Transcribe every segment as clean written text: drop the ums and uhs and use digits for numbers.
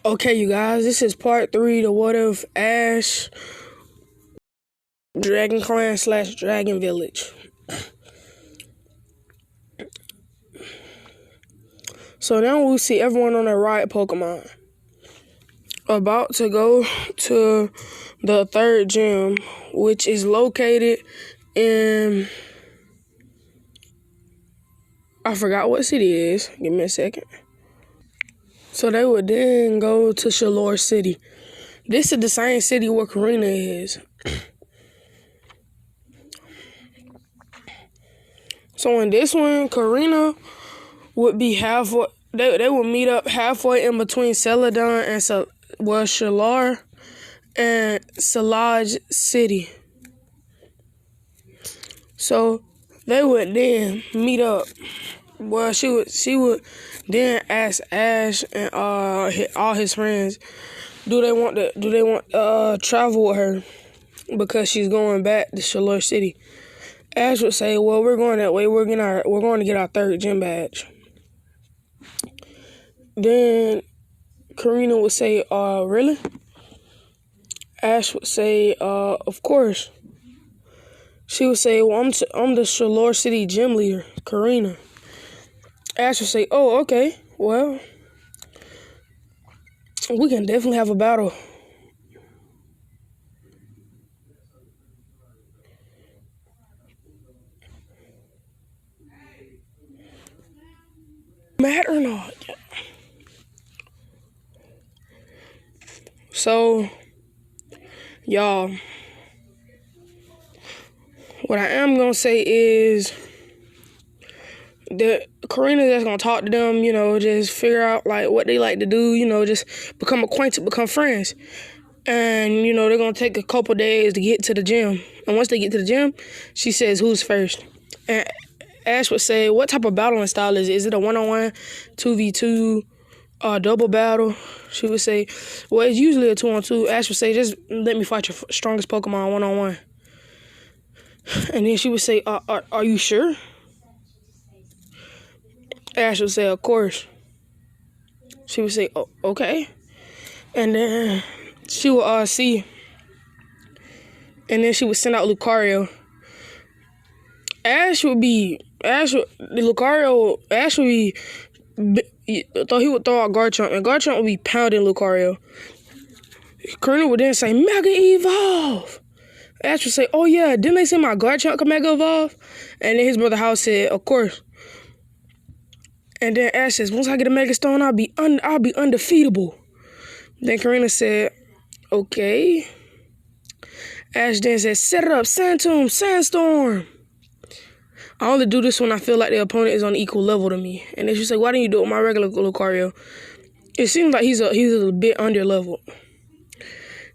Okay, you guys, this is part 3 to What If Ash Dragon Clan / Dragon Village. So now we see everyone on their ride Pokemon. About to go to the third gym, which is located in... I forgot what city it is. Give me a second. So they would then go to Shalour City. This is the same city where Karina is. So in this one, Karina would be halfway. They would meet up halfway in between Celadon and Shalour and Salage City. So they would then meet up. Well, she would then ask Ash and all his friends, do they want to travel with her because she's going back to Shalour City. Ash would say, well, we're going that way. We're going to get our third gym badge. Then Karina would say, really? Ash would say, of course. She would say, well, I'm the Shalour City gym leader, Karina. Ash would say, oh, okay. Well, we can definitely have a battle. Mad or not? So, y'all, what I am going to say is that Karina just going to talk to them, just figure out, what they like to do, just become acquainted, become friends. And, they're going to take a couple days to get to the gym. And once they get to the gym, she says, who's first? And Ash would say, what type of battling style is it? Is it a 1-on-1, 2v2, double battle? She would say, well, it's usually a 2-on-2. Ash would say, just let me fight your strongest Pokemon 1-on-1. And then she would say, are you sure? Ash would say, of course. She would say, oh, okay. And then she would see. And then she would send out Lucario. Ash would be, thought he would throw out Garchomp, and Garchomp would be pounding Lucario. Karina would then say, Mega Evolve! Ash would say, oh yeah, didn't they say my Garchomp could Mega Evolve? And then his brother House said, of course. And then Ash says, once I get a Mega Stone, I'll be undefeatable. Then Karina said, okay. Ash then said, set it up, Sandtomb, Sandstorm. I only do this when I feel like the opponent is on equal level to me. And then she said, why didn't you do it with my regular Lucario? It seems like he's a bit under leveled.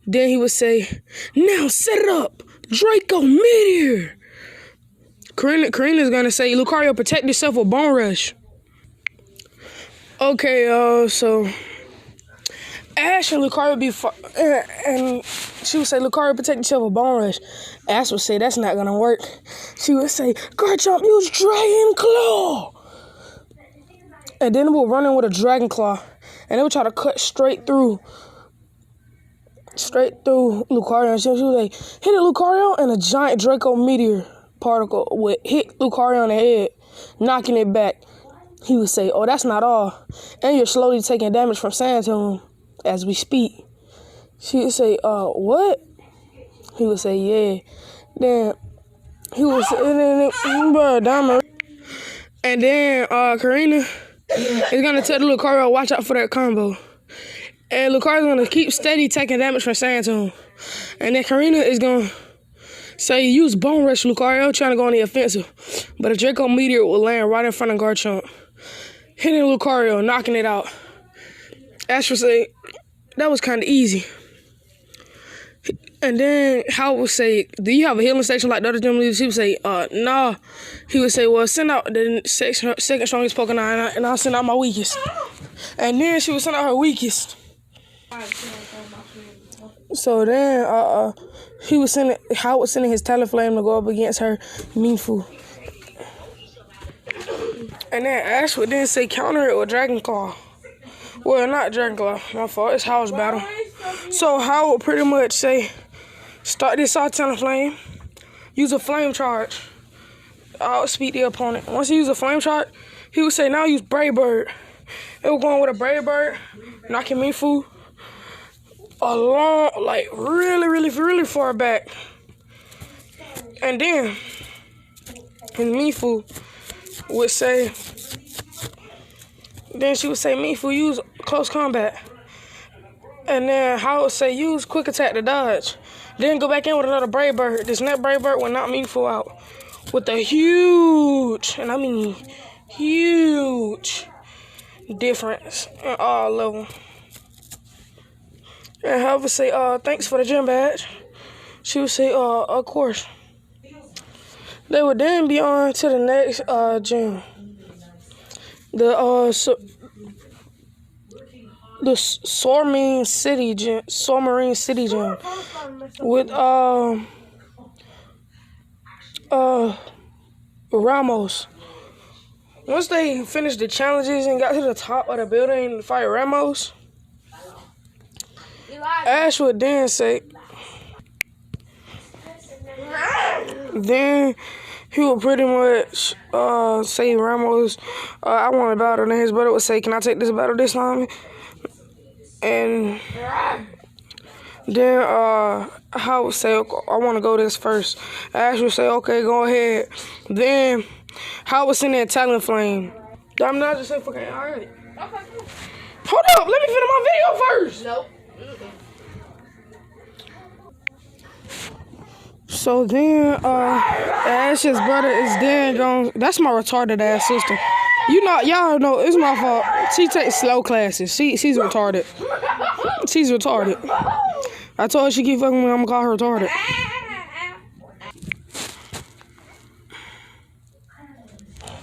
Then he would say, now set it up, Draco Meteor. Karina's gonna say, Lucario, protect yourself with Bone Rush. Okay, so Ash and Lucario and she would say, Lucario, protect yourself with Bone Rush. Ash would say, that's not gonna work. She would say, Garchomp, use Dragon Claw. And then we'll run in with a Dragon Claw. And they would try to cut straight through Lucario. And she would like, hit it, Lucario, and a giant Draco Meteor particle would hit Lucario on the head, knocking it back. He would say, oh, that's not all. And you're slowly taking damage from Sandtomb as we speak. She would say, what? He would say, yeah. Then he would say, and then Karina is gonna tell the Lucario, watch out for that combo. And Lucario's gonna keep steady taking damage from Sandtomb. And then Karina is gonna say, use Bone Rush, Lucario, trying to go on the offensive. But a Draco Meteor will land right in front of Garchomp, hitting Lucario, knocking it out. Ash would say, that was kind of easy. And then Howard would say, do you have a healing station like the other gym leaders? He would say, nah. He would say, well, send out the second strongest Pokemon and I'll send out my weakest. And then she would send out her weakest. So then Howard was sending his Talonflame to go up against her Mienfoo. And then Ash would then say, counter it with Dragon Claw. Well, not Dragonclaw. My fault. It's House Battle. So Howard would pretty much say, start this off Talonflame. Use a flame charge. Outspeed the opponent. Once he used a flame charge, he would say, now use Brave Bird. It was going with a Brave Bird, knocking Mifu a long, like really far back. And then his Mifu would say, she would say, Mifu, use close combat. And then Howard would say, use quick attack to dodge. Then go back in with another Brave Bird. This next Brave Bird would knock Mifu out with a huge, and I mean huge, difference in all level. And Howard would say, thanks for the gym badge. She would say, of course. They would then be on to the next gym. The Soarmarine City gym with Ramos. Once they finished the challenges and got to the top of the building and fight Ramos, Ash would then say, then he would pretty much say, Ramos, I want a battle. And then his brother would say, can I take this battle this time? And then I would say, okay, I want to go this first. Ash would say, okay, go ahead. Then Howard was in there Talonflame. I'm not just saying fucking alright. Hold up, let me finish my video first. Nope. So then Ash's brother is then going, that's my retarded ass sister. Y'all know it's my fault. She takes slow classes. She's retarded. She's retarded. I told her she keep fucking with me, I'm gonna call her retarded.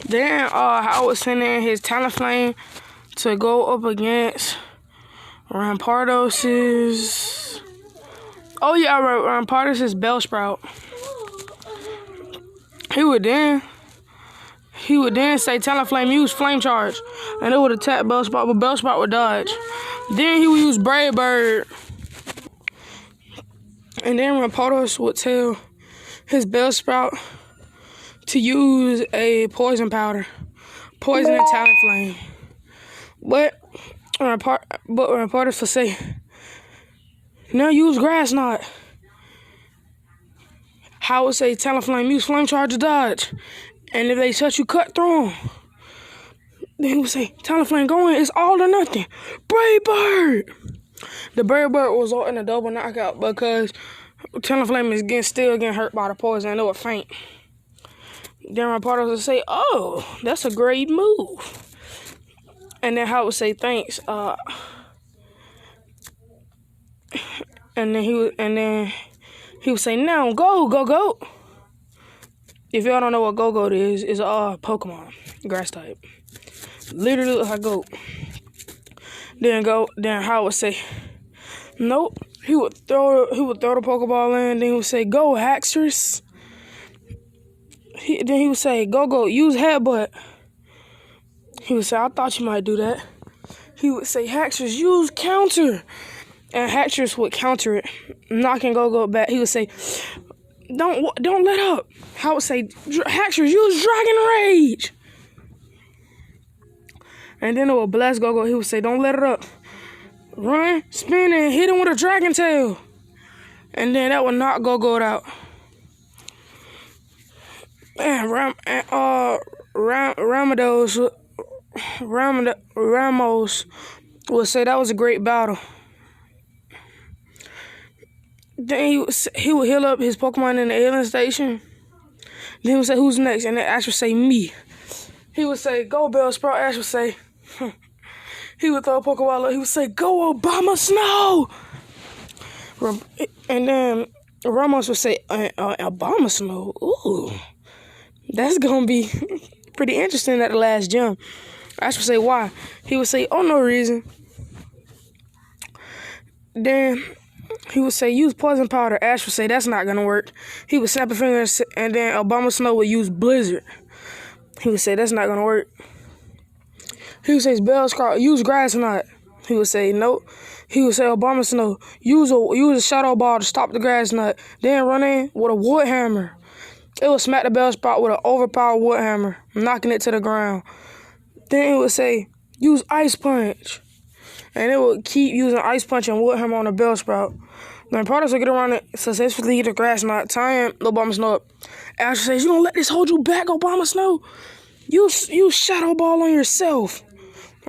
Then I was sending his Talonflame to go up against Rampardos'. Oh yeah, Rampardos' Bellsprout. He would then say Talonflame use Flame Charge, and it would attack Bellsprout, but Bellsprout would dodge. Then he would use Brave Bird, and then Rampardos would tell his Bellsprout to use a poison powder, poison and Talonflame. But Rampardos would say, now use Grass Knot. Howard would say Talonflame use Flame Charge to dodge. And if they touch you, cut through them. Then he would say, Talonflame, go in. It's all or nothing. Brave Bird. The Brave Bird was in a double knockout because Talonflame is still getting hurt by the poison and it would faint. Then Rampardos would say, oh, that's a great move. And then Howard would say, thanks. And then he would say, now go. If y'all don't know what Go-Go is, it's a Pokemon, grass type. Literally looks like Goat. Then Howard would say, nope. He would throw the Pokeball in, then he would say, go, Haxorus. Then he would say, go, use Headbutt. He would say, I thought you might do that. He would say, Haxorus, use Counter. And Haxorus would counter it, knocking Go back. He would say, don't let up. Howard would say, Haxorus, use Dragon Rage. And then it would blast Go. He would say, don't let it up. Run, spin, and hit him with a Dragon Tail. And then that would knock Go out. And Ramos would say that was a great battle. Then he would heal up his Pokemon in the alien station. Then he would say, who's next? And then Ash would say, me. He would say, go, Bellsprout. Ash would say, he would throw a Pokeball up. He would say, go, Obama Snow. And then Ramos would say, Obama Snow? Ooh, that's going to be pretty interesting at the last gym. Ash would say, why? He would say, oh, no reason. Then he would say, use Poison Powder. Ash would say, that's not going to work. He would snap a finger, and then Obama Snow would use Blizzard. He would say, that's not going to work. He would say, Bellsprout, use Grass Knot. He would say, nope. He would say, Obama Snow, use a shadow ball to stop the grass nut. Then run in with a wood hammer. It would smack the Bellsprout with an overpowered wood hammer, knocking it to the ground. Then it would say, use Ice Punch. And it would keep using Ice Punch and wood hammer on the Bellsprout. Then Prodigy would get around it, successfully hit the grass nut, tying Obama Snow up. Asher says, you don't let this hold you back, Obama Snow. Use shadow ball on yourself.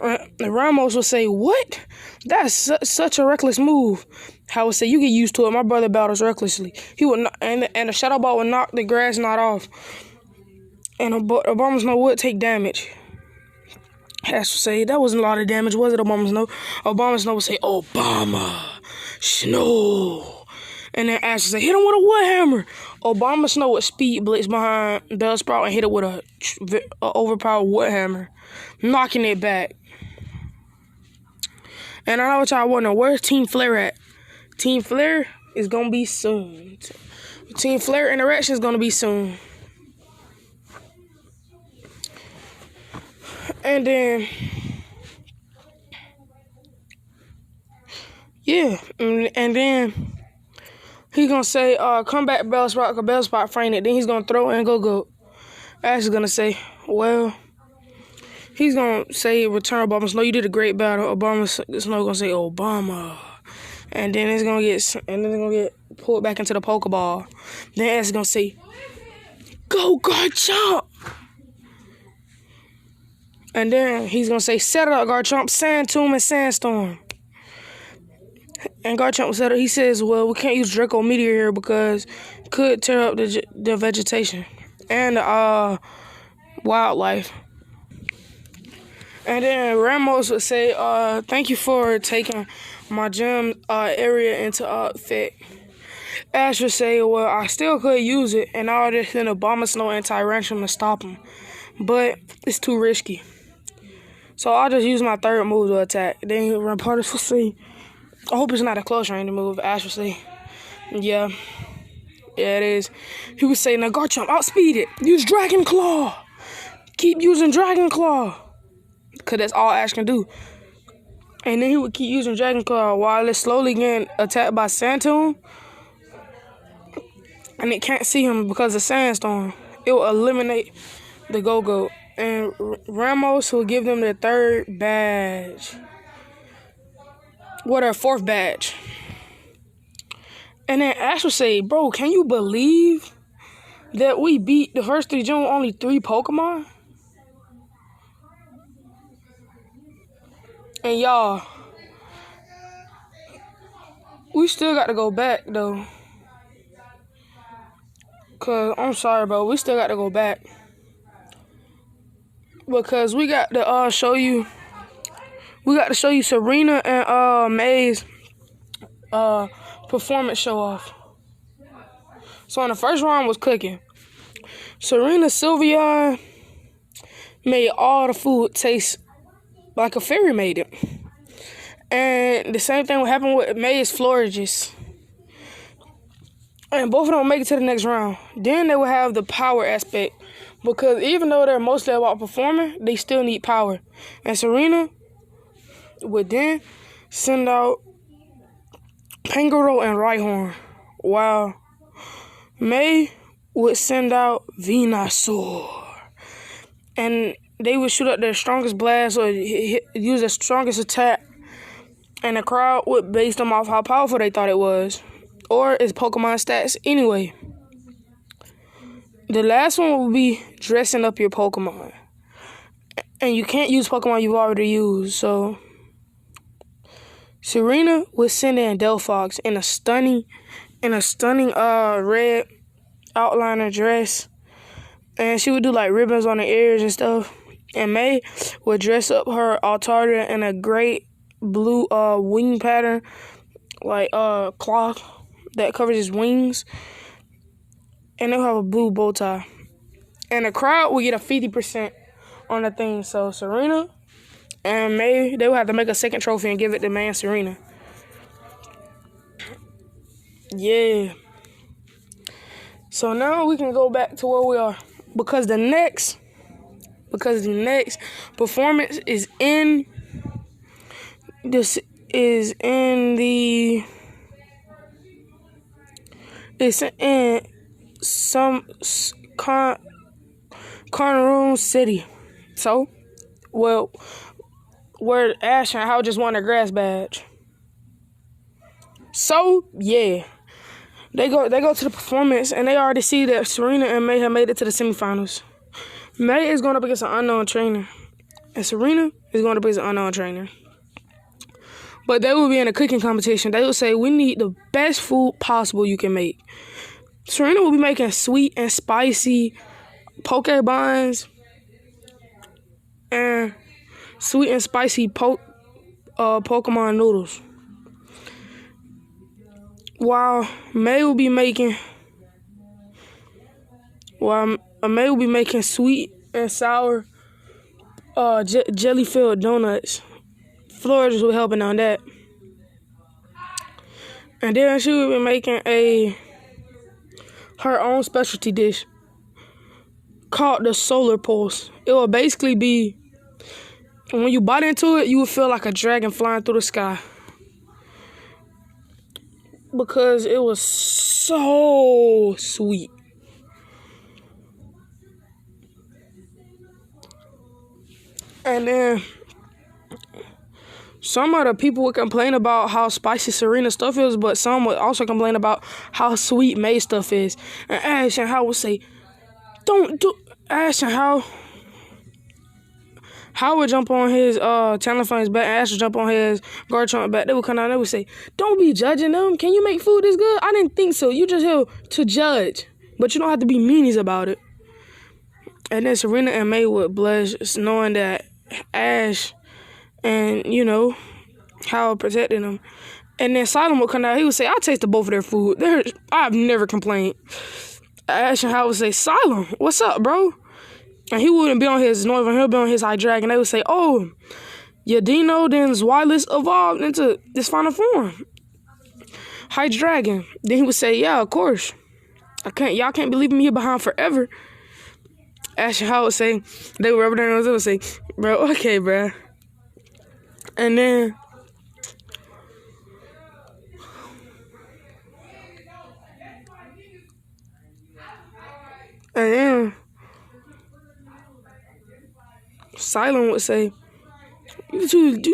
And Ramos would say, what? That's such a reckless move. Hal would say, you get used to it. My brother battles recklessly. He would and the shadow ball would knock the grass knot off. And Obama Snow would take damage. Ash would say, that wasn't a lot of damage, was it, Obama Snow? Obama Snow would say, Obama Snow. And then Ash would say, hit him with a wood hammer. Obama Snow would speed blitz behind Bellsprout and hit it with a overpowered wood hammer, knocking it back. And I know what y'all wondering, where's Team Flare at? Team Flare is going to be soon. Team Flare interaction is going to be soon. And then, yeah, and then he's going to say, come back, Bellsprout, because Bellsprout fainted. Then he's going to throw and go. Ash is going to say, well, he's going to say, return Obama Snow, you did a great battle. Obama Snow going to say, Obama. And then it's going to get pulled back into the Pokeball. Then Ash is going to say, go, Garchomp. And then he's going to say, set it up, Garchomp, Sand Tomb and Sandstorm. And Garchomp said, he says, well, we can't use Draco Meteor here because it could tear up the vegetation and wildlife. And then Ramos would say, thank you for taking my gym area into effect. Ash would say, well, I still could use it, and I would send Obama Snow and Tyrantrum to stop him. But it's too risky. So I'll just use my third move to attack. Then Rampardos will say, I hope it's not a close range move. Ash will say, yeah, it is. He would say, now Garchomp, outspeed it. Use Dragon Claw. Keep using Dragon Claw. Because that's all Ash can do. And then he would keep using Dragon Claw while it's slowly getting attacked by Sandstorm. And it can't see him because of Sandstorm. It will eliminate the Go-Go. And Ramos will give them their third badge. What, their fourth badge. And then Ash will say, bro, can you believe that we beat the first 3 gyms with only 3 Pokemon? And y'all, we still got to go back, though. Because, I'm sorry, bro, we still got to go back. Because we got to show you Serena and May's performance show off. So in the first round was cooking. Serena Sylveon made all the food taste like a fairy made it. And the same thing would happen with May's Florges. And both of them make it to the next round. Then they will have the power aspect. Because even though they're mostly about performing, they still need power. And Serena would then send out Pangoro and Rhyhorn. While May would send out Venusaur. And they would shoot up their strongest blast or use their strongest attack. And the crowd would base them off how powerful they thought it was. Or its Pokemon stats anyway. The last one will be dressing up your Pokemon. And you can't use Pokemon you've already used. So Serena would send in Delphox in a stunning red outliner dress. And she would do like ribbons on her ears and stuff. And May would dress up her Altardia in a great blue wing pattern, like cloth that covers his wings. And they'll have a blue bow tie. And the crowd will get a 50% on the thing. So Serena and May, they will have to make a second trophy and give it to May and Serena. Yeah. So now we can go back to where we are. Because the next performance is in This is in the. It's in some Cameroon City. So, well, where Ash and Hal just won their grass badge. So, yeah. They go to the performance, and they already see that Serena and May have made it to the semifinals. May is going up against an unknown trainer, and Serena is going up against an unknown trainer. But they will be in a cooking competition. They will say, we need the best food possible you can make. Serena will be making sweet and spicy poke buns and sweet and spicy Pokemon noodles. While May will be making sweet and sour jelly-filled donuts. Flores will be helping on that. And then she will be making her own specialty dish called the Solar Pulse. It will basically be, when you bite into it, you will feel like a dragon flying through the sky. Because it was so sweet. And then some of the people would complain about how spicy Serena's stuff is, but some would also complain about how sweet May's stuff is. And Ash and Hal would say, Ash and Hal would jump on his Talonflame's back, and Ash would jump on his Garchomp back. They would come down and they would say, don't be judging them. Can you make food this good? I didn't think so. You just here to judge. But you don't have to be meanies about it. And then Serena and May would blush, knowing that Ash and, Hal protected them. And then Silent would come out. He would say, I tasted both of their food. I've never complained. Ash and Hal would say, Silent, what's up, bro? And he wouldn't be on his Northern, he'll be on his Hydreigon. They would say, oh, your Dino then Zweilous evolved into this final form. Hydreigon. Then he would say, yeah, of course. Y'all can't be leaving me here behind forever. Ash and Hal would say, they would rub their nose, they would say, bro, okay, bro. And then Silent would say, you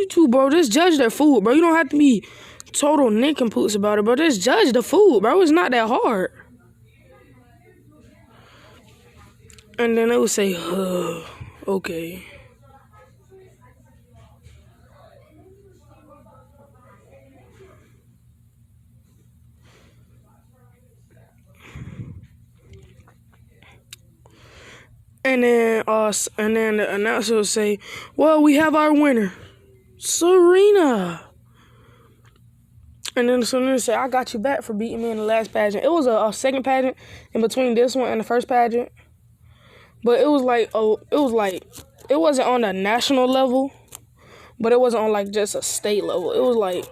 two, bro, just judge their food, bro. You don't have to be total nincompoops about it, bro. Just judge the food, bro. It's not that hard. And then they would say, okay. And then the announcer will say, well, we have our winner, Serena. And then Serena will say, I got you back for beating me in the last pageant. It was a second pageant in between this one and the first pageant. But it wasn't on a national level, but it wasn't on like just a state level. It wasn't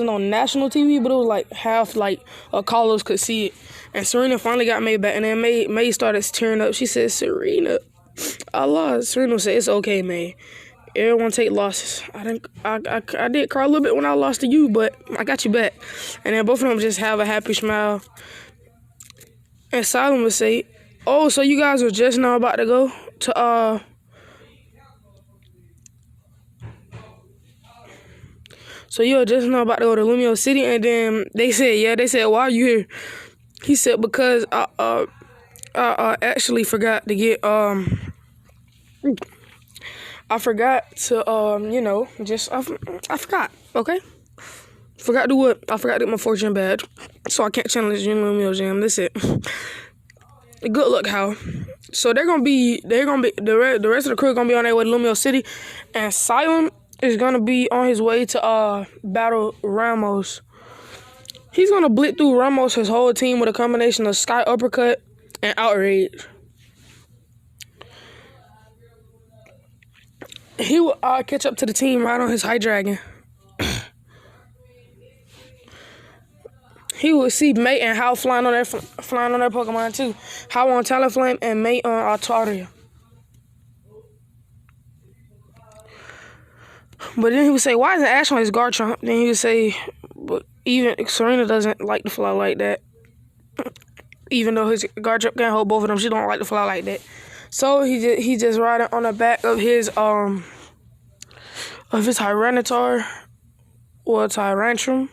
on national TV, but it was like half like callers could see it. And Serena finally got May back, and then May started tearing up. She said, Serena, I lost. Serena said, it's okay, May. Everyone take losses. I did cry a little bit when I lost to you, but I got you back. And then both of them just have a happy smile. And Silent would say, oh, so you guys are just now about to go to so you're just now about to go to Lumio City? And then they said, why are you here? He said, because I actually forgot to get, I forgot to, I forgot, okay? Forgot to do what? I forgot to get my fortune badge, so I can't challenge you in Lumio Gym. That's it. Good luck, Hal. So the rest of the crew gonna be on their way to Lumio City, and Silent is gonna be on his way to battle Ramos. He's gonna blitz through Ramos' his whole team with a combination of Sky Uppercut and Outrage. He will catch up to the team right on his Hydreigon. He will see May and Hal flying on their Pokemon too. Hal on Talonflame and May on Altaria. But then he would say, why isn't Ash on his guard trunk? Then he would say, but even Serena doesn't like to fly like that. Even though his guard trunk can't hold both of them, she don't like to fly like that. So he just riding on the back of his Tyranitar or Tyrantrum.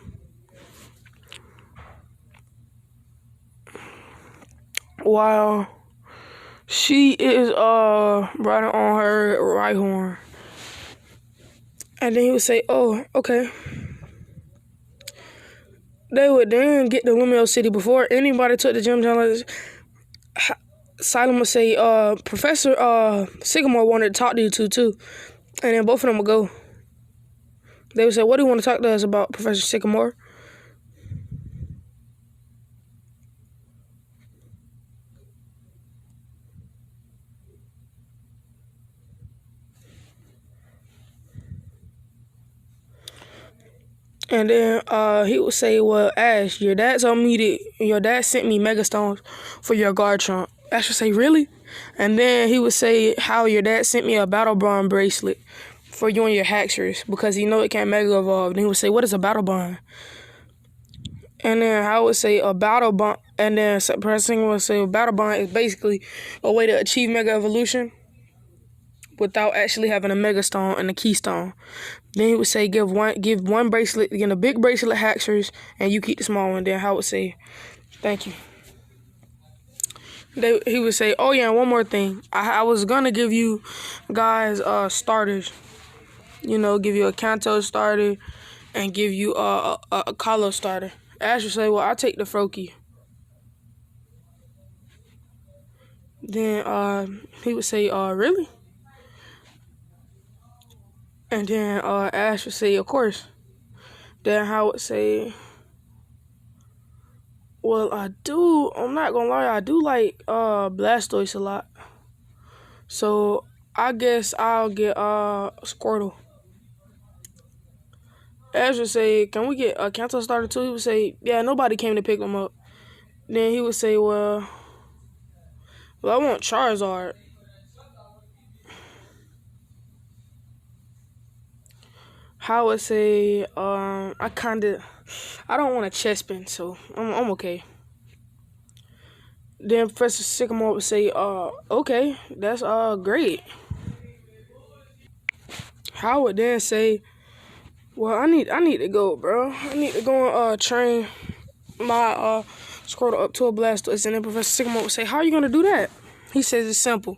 While she is riding on her Rhyhorn. And then he would say, oh, okay. They would then get to Lumio City before anybody took the gym challenge. Silent would say, Professor Sycamore wanted to talk to you too. And then both of them would go. They would say, what do you want to talk to us about, Professor Sycamore? And then he would say, well, Ash, your dad sent me Megastones for your Garchomp. Ash would say, really? And then he would say how your dad sent me a Battle Bond bracelet for you and your Haxorus because he know it can't Mega Evolve. And he would say, what is a Battle Bond? And then I would say a Battle Bond. And then Pressing would say a Battle Bond is basically a way to achieve Mega Evolution without actually having a Megastone and a Keystone. Then he would say, give one bracelet, get a big bracelet Haxorus, and you keep the small one. Then Howard would say, thank you. He would say, oh yeah, one more thing. I was gonna give you guys starters. You know, give you a Kanto starter and give you a Kalo starter. Ash would say, well, I'll take the Froakie. Then he would say, really? And then Ash would say, of course. Then Howard would say, well, I'm not gonna lie, I do like Blastoise a lot. So I guess I'll get Squirtle. Ash would say, can we get a Kanto starter too? He would say, yeah, nobody came to pick them up. Then he would say, well, I want Charizard. How would say, I don't want a Chespin, so I'm okay. Then Professor Sycamore would say, okay, that's great. Howard then say, well, I need to go, bro. I need to go and train my Squirtle up to a Blastoise. And then Professor Sycamore would say, how are you gonna do that? He says it's simple.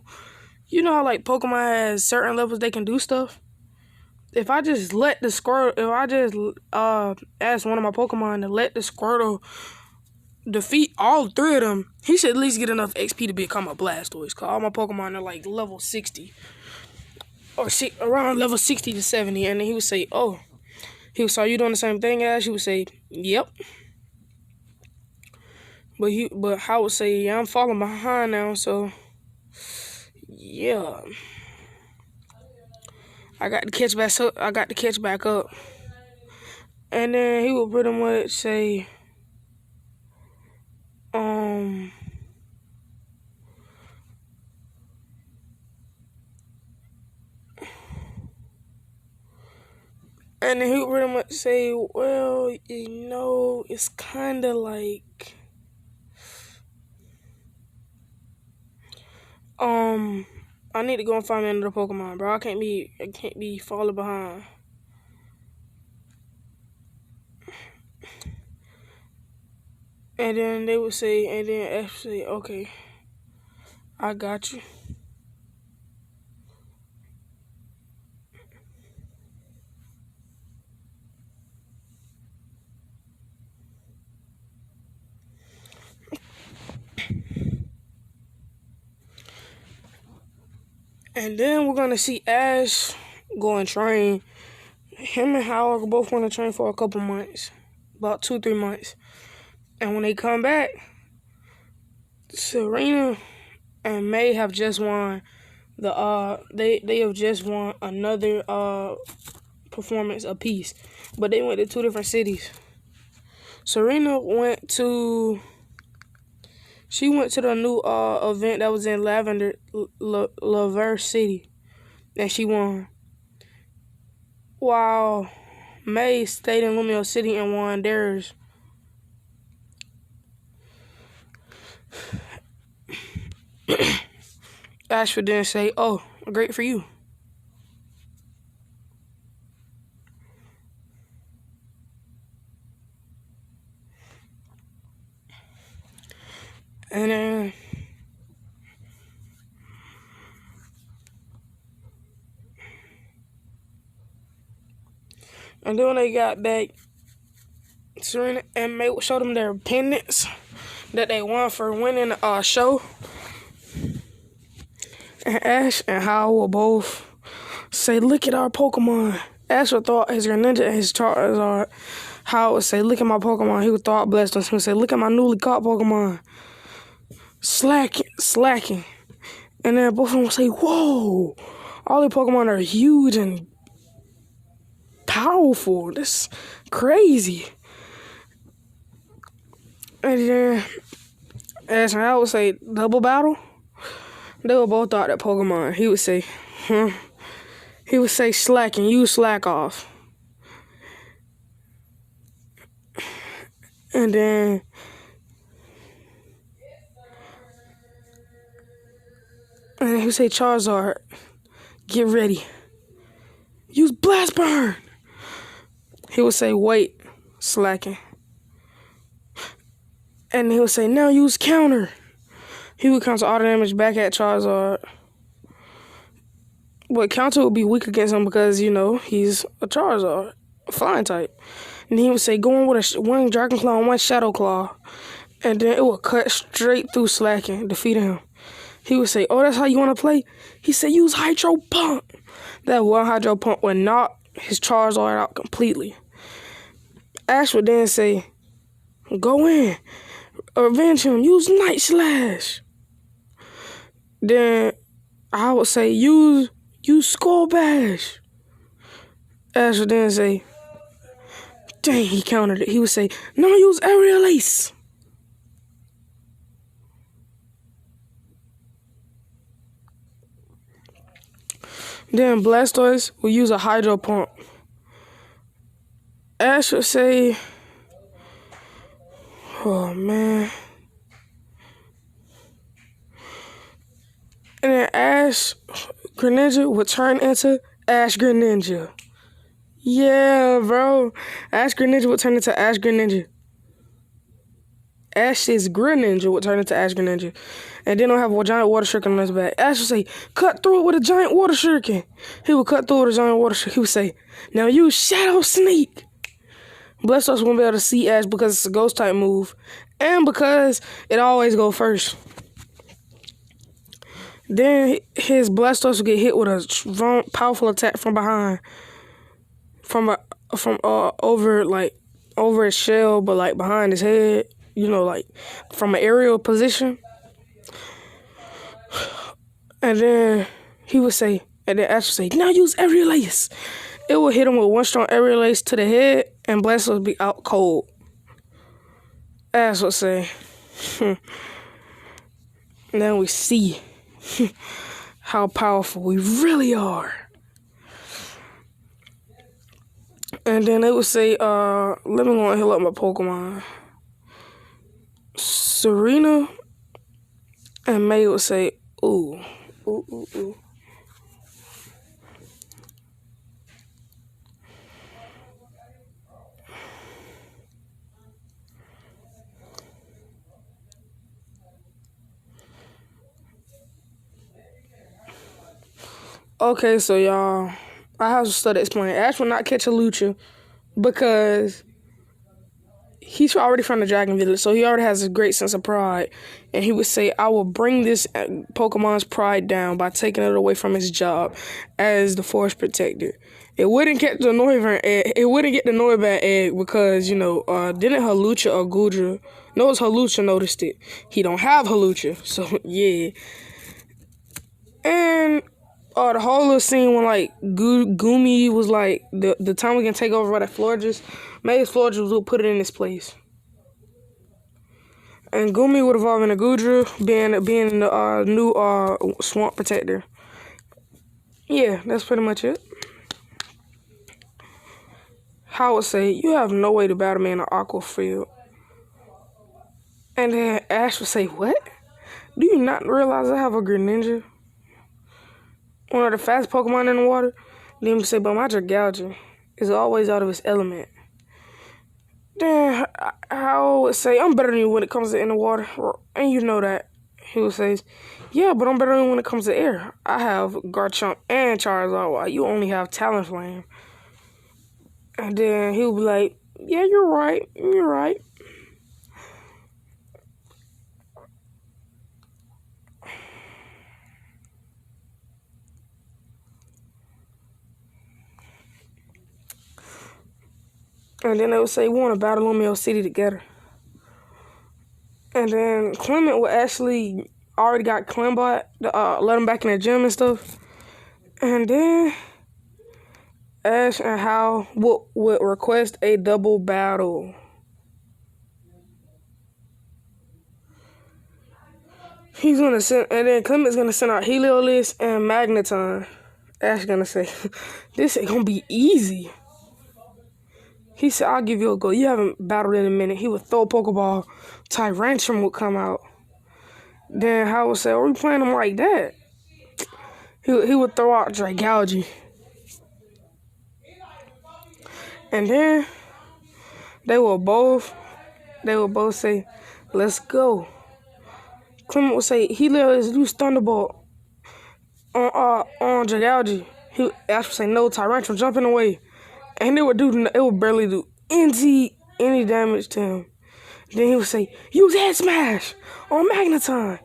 You know how like Pokemon has certain levels they can do stuff? If I just let the Squirtle, if I just ask one of my Pokemon to let the Squirtle defeat all three of them, he should at least get enough XP to become a Blastoise. Cause all my Pokemon are like level 60. Or around level 60 to 70. And then he would say, oh. He would say, are you doing the same thing, Ash? He would say, yep. But Howard would say, yeah, I'm falling behind now, so yeah. I got to catch back up. And then he would pretty much say, and then he would pretty much say, well, you know, it's kind of like, I need to go and find me another Pokemon, bro. I can't be falling behind. And then they would say, and then Ash would say, okay, I got you. And then we're gonna see Ash go and train. Him and Howard are both gonna train for a couple months, about 2-3 months. And when they come back, Serena and May have just won they have just won another performance apiece, but they went to 2 different cities. Serena went to the new event that was in La, Laver City, and she won. while May stayed in Lumio City and won theirs. Ashford didn't say, "Oh, great for you." And then when they got back, Serena and May showed them their pendants that they won for winning a show. And Ash and Hal will both say, "Look at our Pokemon." Ash would thought his Greninja and his Charizard. Hal would say, "Look at my Pokemon." He would thought blessed us. He would say, "Look at my newly caught Pokemon." Slacking. And then both of them would say, "Whoa, all the Pokemon are huge and powerful. That's crazy." And then Ash and Hal would say, "Double battle?" They were both thought that Pokemon. He would say, He would say, "Slacking, you slack off." And then he would say, "Charizard, get ready. Use Blast Burn." He would say, "Wait," slacking. And he would say, "Now use Counter." He would counter auto damage back at Charizard. But Counter would be weak against him because, he's a Charizard, a flying type. And he would say, "Go in with one Dragon Claw and one Shadow Claw." And then it would cut straight through slacking, defeating him. He would say, "Oh, that's how you want to play?" He said, "Use Hydro Pump." That one Hydro Pump would knock his Charizard out completely. Ash would then say, "Go in. Revenge him. Use Night Slash." Then I would say, use Skull Bash. Ash would then say, dang, he countered it. He would say, "No, use Aerial Ace." Then Blastoise will use a Hydro Pump. Ash would say, oh man. And then Ash Greninja would turn into Ash Greninja. Yeah, bro. Ash Greninja would turn into Ash Greninja. Ash's Greninja would turn into Ash Greninja. And then he'll have a giant water shuriken on his back. Ash would say, "Cut through it with a giant water shuriken." He would cut through it with a giant water shuriken. He would say, "Now use Shadow Sneak." Blastoise won't be able to see Ash because it's a ghost type move. And because it always goes first. Then his Blastoise will get hit with a strong, powerful attack from behind. From over his shell, but like behind his head. Like from an aerial position. And then he would say, and then Ash would say, "Now use Aerial Ace." It will hit him with one strong Aerial Ace to the head, and Blastoise would be out cold. Ash would say, now we see how powerful we really are. And then it would say, let me go and heal up my Pokemon. Serena and May would say, ooh. Okay, so y'all, I have to start explaining. Ash will not catch a Lucha because he's already from the Dragon Village, so he already has a great sense of pride. And he would say, "I will bring this Pokemon's pride down by taking it away from his job as the Forest Protector." It wouldn't get the Noivern egg. It wouldn't get the Noibat egg because, didn't Hawlucha or Goodra? No, it's Hawlucha noticed it. He don't have Hawlucha, so yeah. And the whole little scene when like Goomy was like the time we can take over by that Florges, maybe Florges will put it in its place. And Goomy would evolve into Goodra, being the new Swamp Protector. Yeah, that's pretty much it. Howard say, you have no way to battle me in an aqua field. And then Ash would say, what? Do you not realize I have a Greninja? One of the fastest Pokemon in the water? Then he would say, but my Dragalge is always out of its element. Then Howard would say, I'm better than you when it comes to in the water. And you know that. He would say, yeah, but I'm better than you when it comes to air. I have Garchomp and Charizard while you only have Talonflame. And then he would be like, yeah, you're right. You're right. And then they would say, we want to battle Lumiose City together. And then Clement would actually already got Clembot to let him back in the gym and stuff. And then Ash and Hal would request a double battle. He's gonna send, and then Clement's gonna send out Heliolisk and Magneton. Ash gonna say, this ain't gonna be easy. He said, I'll give you a go. You haven't battled in a minute. He would throw a Pokeball. Tyrantrum would come out. Then Hal would say, are we playing him like that? He would throw out Dragalge. And then they will both say, let's go. Clement would say, Helios use Thunderbolt on Dragalge. Ash would say, no, Tyrantrum jumping away. And it would barely do any damage to him. Then he would say, use Head Smash on Magneton.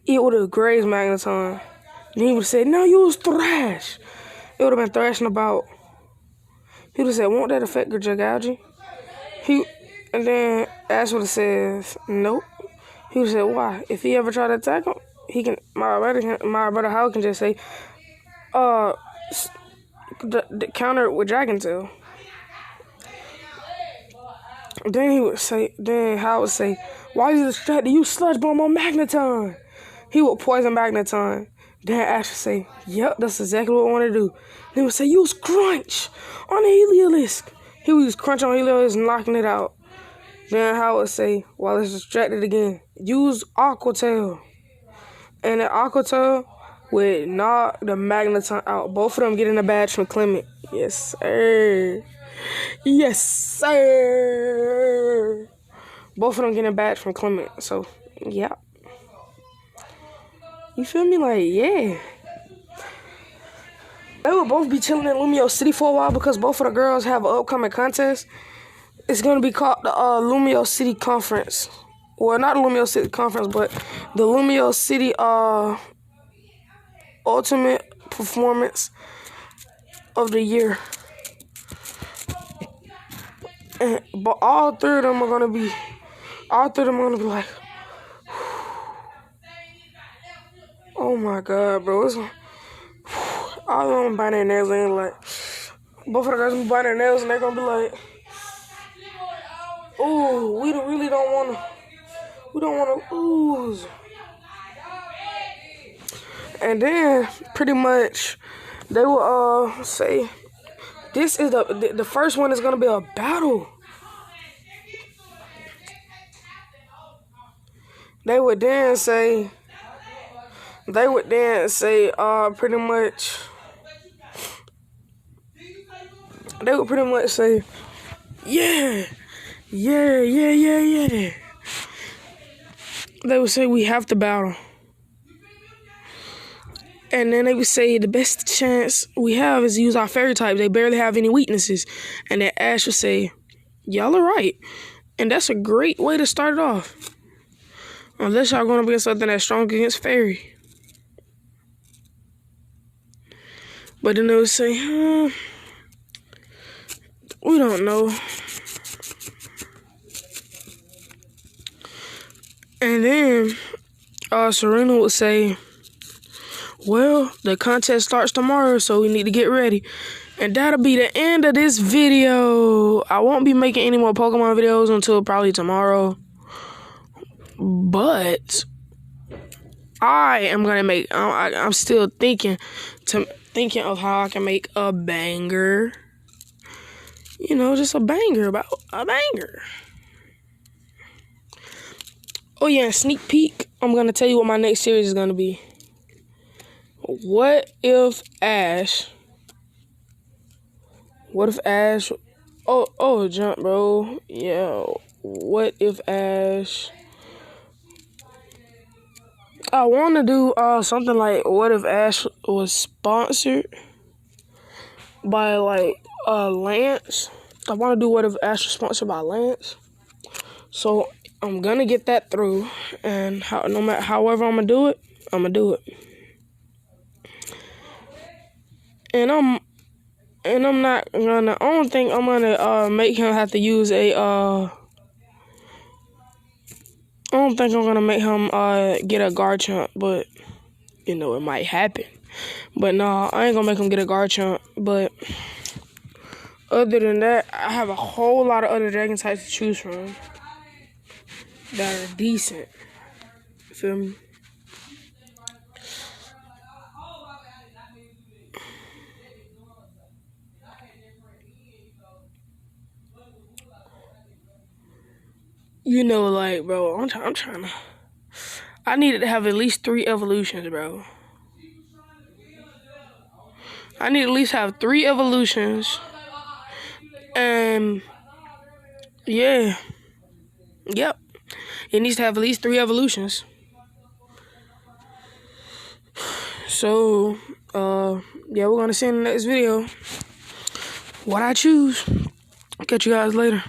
It would have grazed Magneton. Then he would have said, now use Thrash. It would have been thrashing about. He would have said, won't that affect your Dragalge? And then Ash would have said, nope. He would have said, why? If he ever try to attack him, my brother Hal can just say, the counter with Dragon Tail. Then Hal would say, why is he distracted? Use Sludge Bomb on Magneton. He would poison Magneton. Then Ash would say, yep, that's exactly what I want to do. Then he would say, use Crunch on Heliolisk. He would use Crunch on Heliolisk, knocking it out. Then Hal would say, while it's distracted again, use Aqua Tail. And the Aqua Tail would knock the Magneton out. Both of them getting a badge from Clement. Yes, sir. Yes, sir. Both of them getting a badge from Clement. So, yeah. You feel me? Like, yeah. They will both be chilling in Lumiose City for a while because both of the girls have an upcoming contest. It's going to be called the Lumiose City Conference. Well, not the Lumiose City Conference, but the Lumiose City Ultimate Performance of the Year. But all three of them are gonna be like, oh my god, bro. All of them biting their nails and like, both of the guys be biting their nails and they're gonna be like, oh, we don't wanna lose. And then pretty much they will say, this is the first one is gonna be a battle. They would then say pretty much they would pretty much say, yeah. They would say we have to battle. And then they would say the best chance we have is to use our fairy type. They barely have any weaknesses. And then Ash would say, y'all are right. And that's a great way to start it off. Unless y'all going to be something that's strong against fairy. But then they would say, we don't know. And then Serena would say, well, the contest starts tomorrow, so we need to get ready. And that'll be the end of this video. I won't be making any more Pokemon videos until probably tomorrow. But I am gonna make. I'm still thinking of how I can make a banger You know, just a banger about a banger. Oh yeah, sneak peek. I'm gonna tell you what my next series is gonna be. What if Ash? What if Ash? Oh, jump, bro. Yeah. What if Ash? I want to do something like what if Ash was sponsored by like Lance. I want to do what if Ash was sponsored by Lance. So I'm gonna get that through, and no matter however I'm gonna do it, I'm gonna do it. And I'm not gonna. I don't think I'm gonna make him have to use a. I don't think I'm gonna make him get a Garchomp, but you know it might happen. But no, I ain't gonna make him get a Garchomp. But other than that, I have a whole lot of other dragon types to choose from that are decent. You feel me? You know, like, bro, I'm trying to. I needed to have at least 3 evolutions, bro. I need to at least have 3 evolutions. And yeah. Yep. It needs to have at least 3 evolutions. So, yeah, we're gonna see in the next video what I choose. Catch you guys later.